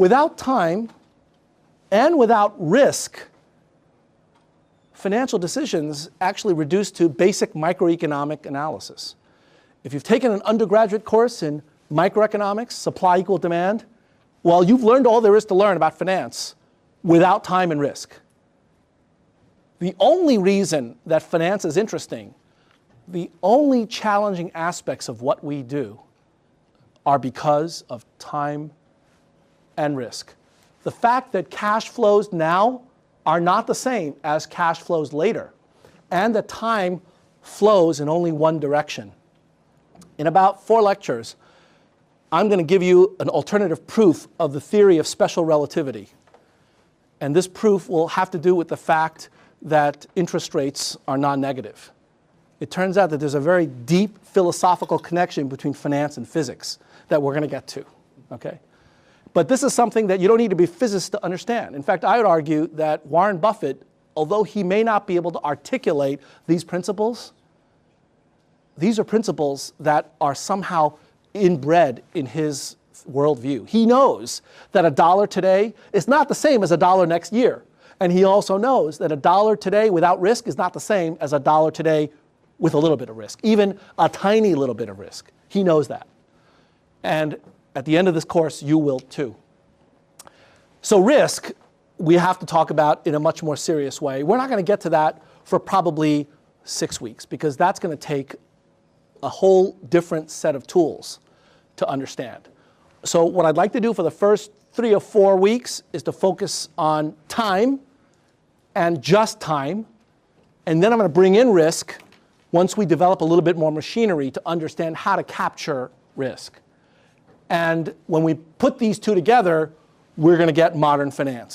Without time and without risk, financial decisions actually reduce to basic microeconomic analysis. If you've taken an undergraduate course in microeconomics, supply equal demand, well, you've learned all there is to learn about finance without time and risk. The only reason that finance is interesting, the only challenging aspects of what we do are because of time and risk. The fact that cash flows now are not the same as cash flows later, and that time flows in only one direction. In about 4 lectures, I'm going to give you an alternative proof of the theory of special relativity. And this proof will have to do with the fact that interest rates are non-negative. It turns out that there's a very deep philosophical connection between finance and physics that we're going to get to, okay? But this is something that you don't need to be a physicist to understand. In fact, I would argue that Warren Buffett, although he may not be able to articulate these principles, these are principles that are somehow inbred in his worldview. He knows that $1 today is not the same as $1 next year. And he also knows that $1 today without risk is not the same as $1 today with a little bit of risk, even a tiny little bit of risk. He knows that. And at the end of this course, you will too. So risk, we have to talk about in a much more serious way. We're not going to get to that for probably 6 weeks, because that's going to take a whole different set of tools to understand. So what I'd like to do for the first 3 or 4 weeks is to focus on time and just time. And then I'm going to bring in risk once we develop a little bit more machinery to understand how to capture risk. And when we put these two together, we're going to get modern finance.